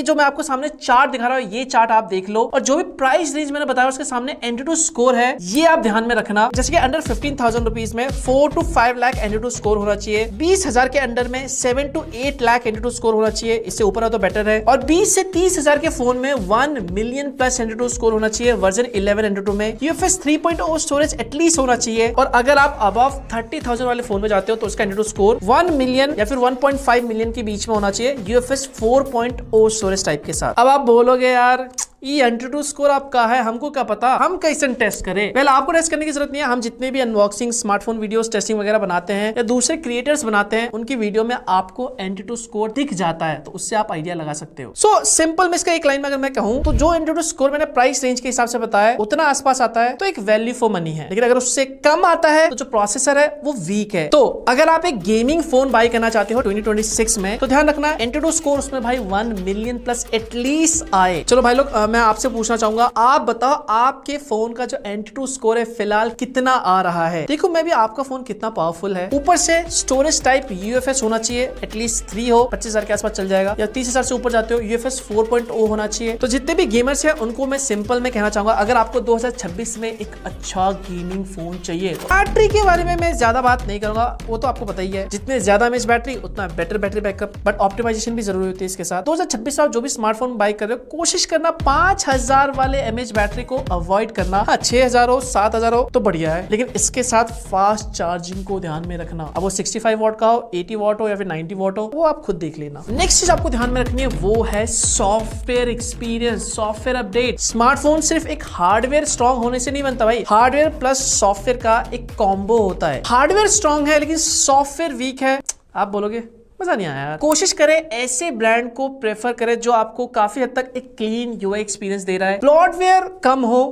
ये जो मैं आपको सामने चार्ट दिखा रहा हूँ, ये चार्ट आप देख लो और जो भी प्राइस रेंज मैंने बताया उसके सामने एंटूटू स्कोर है, ये आप ध्यान में रखना। जैसे कि अंडर 15,000 रुपीज में 4 to 5 लाख एंटूटू स्कोर होना चाहिए, 20,000 के अंडर में 7 to 8 लाख एंटूटू स्कोर होना चाहिए, इससे ऊपर है तो बेटर है। और 20 से 30,000 के फोन में 1 मिलियन प्लस एंटूटू स्कोर होना चाहिए, वर्जन 11 एंटूटू में। UFS 3.0 स्टोरेज एटलीस्ट होना चाहिए। और अगर आप अबव 30,000 वाले फोन में जाते हो तो उसका एंटूटू स्कोर 1 मिलियन या फिर 1.5 मिलियन के बीच में होना चाहिए, UFS 4.0 स्टोरेज टाइप के साथ। अब आप बोलोगे यार ये एंटूटू स्कोर आपका है, हमको क्या पता, हम कैसे टेस्ट करें? पहले आपको टेस्ट करने की जरूरत नहीं है। हम जितने भी अनबॉक्सिंग स्मार्टफोन वीडियोस टेस्टिंग वगैरह बनाते हैं या दूसरे क्रिएटर्स बनाते हैं, उनकी वीडियो में आपको एंटूटू स्कोर दिख जाता है, तो उससे आप आइडिया लगा सकते हो। सो सिंपल में इसका एक लाइन में अगर मैं कहूं तो जो एंटूटू स्कोर मैंने प्राइस रेंज के हिसाब से बताया उतना आसपास आता है तो एक वैल्यू फॉर मनी है। लेकिन अगर उससे कम आता है तो जो प्रोसेसर है वो वीक है। तो अगर आप एक गेमिंग फोन बाय करना चाहते हो 2026 में, तो ध्यान रखना एंटूटू स्कोर उसमें भाई 1 मिलियन प्लस एटलीस्ट आए। चलो भाई लोग, मैं आपसे पूछना चाहूंगा, आप बताओ आपके फोन का जो एंटूटू स्कोर है फिलहाल कितना आ रहा है? देखो मैं भी आपका फोन कितना पावरफुल है। ऊपर से स्टोरेज टाइप UFS होना चाहिए, एटलीस्ट 3 हो, 25,000 के आसपास चल जाएगा, या 30,000 से ऊपर जाते हो UFS 4.0 होना चाहिए। तो जितने भी गेमर्स हैं उनको मैं सिंपल में कहना चाहूंगा, अगर आपको 2026 में एक अच्छा गेमिंग फोन चाहिए, बैटरी के बारे में मैं ज्यादा बात नहीं करूंगा, वो तो आपको पता ही है, जितने ज्यादा एमएच बैटरी उतना better battery backup, but optimisation भी जरूरी होती है इसके साथ। 2026 में आप जो भी स्मार्टफोन बाय कर रहे हो, कोशिश करना 5,000 वाले एमएच बैटरी को अवॉइड करना। हाँ, 6,000 हो 7,000 हो तो बढ़िया है, लेकिन इसके साथ फास्ट चार्जिंग को ध्यान में रखना। अब वो 65 वॉट का हो, 80 वॉट हो या फिर 90 वॉट हो, वो आप खुद देख लेना। नेक्स्ट चीज आपको ध्यान में रखनी है वो है software experience, software update. Smartphone सिर्फ एक हार्डवेयर स्ट्रॉन्ग होने से नहीं बनता भाई, हार्डवेयर प्लस सॉफ्टवेयर का एक कॉम्बो होता है। हार्डवेयर स्ट्रॉन्ग है लेकिन सॉफ्टवेयर वीक है, आप बोलोगे मजा नहीं आया यार। कोशिश करें ऐसे ब्रांड को प्रेफर करें जो आपको काफी हद तक एक क्लीन यूआई एक्सपीरियंस दे रहा है, ब्लॉटवेयर कम हो।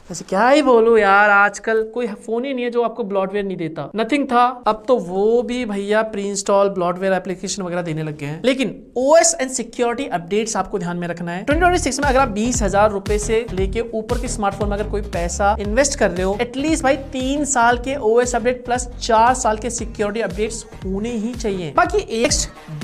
वैसे क्या ही बोलूं यार, आजकल कोई फोन ही नहीं है जो आपको ब्लॉटवेयर नहीं देता। नथिंग था, अब तो वो भी भैया प्री इंस्टॉल ब्लॉटवेयर एप्लीकेशन वगैरह देने लग गए हैं। लेकिन OS एंड सिक्योरिटी अपडेट्स आपको ध्यान में रखना है। 2026 में अगर आप 20,000 रुपए से लेके ऊपर के स्मार्टफोन में अगर कोई पैसा इन्वेस्ट कर रहे हो, एटलीस्ट भाई 3 साल के OS अपडेट प्लस 4 साल के सिक्योरिटी अपडेट्स होने ही चाहिए। बाकी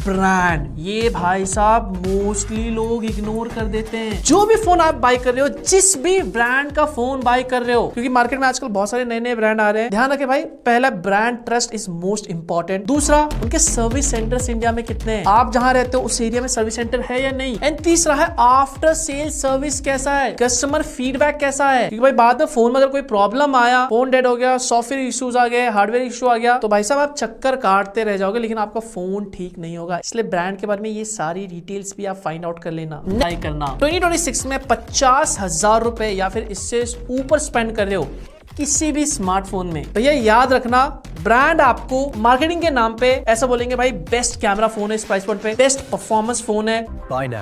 ब्रांड, ये भाई साहब मोस्टली लोग इग्नोर कर देते हैं। जो भी फोन आप बाय कर रहे हो, जिस भी ब्रांड का फोन बाय कर रहे हो, क्योंकि मार्केट में आजकल बहुत सारे नए नए ब्रांड आ रहे हैं, ध्यान रखें भाई, पहला brand trust is most important. दूसरा, उनके सर्विस सेंटर्स इंडिया में कितने हैं, आप जहां रहते हो उस एरिया में सर्विस सेंटर है या नहीं। एंड तीसरा है आफ्टर सेल सर्विस कैसा है, कस्टमर फीडबैक कैसा है। क्योंकि भाई बाद में फोन में अगर कोई प्रॉब्लम आया, फोन डेड हो गया, सॉफ्टवेयर इश्यूज आ गए, हार्डवेयर इशू आ गया, तो भाई साहब आप चक्कर काटते रह जाओगे, लेकिन आपका फोन ठीक नहीं होगा। इसलिए ब्रांड के बारे में ये सारी डिटेल्स भी आप फाइंड आउट कर लेना, नहीं करना। 2026 में 50,000 रुपए या फिर इससे ऊपर स्पेंड कर रहे हो किसी भी स्मार्टफोन में, भैया याद रखना ब्रांड आपको मार्केटिंग के नाम पे ऐसा बोलेंगे भाई बेस्ट कैमरा फोन है इस प्राइस पॉइंट पे, बेस्ट परफॉर्मेंस फोन है। Buy now.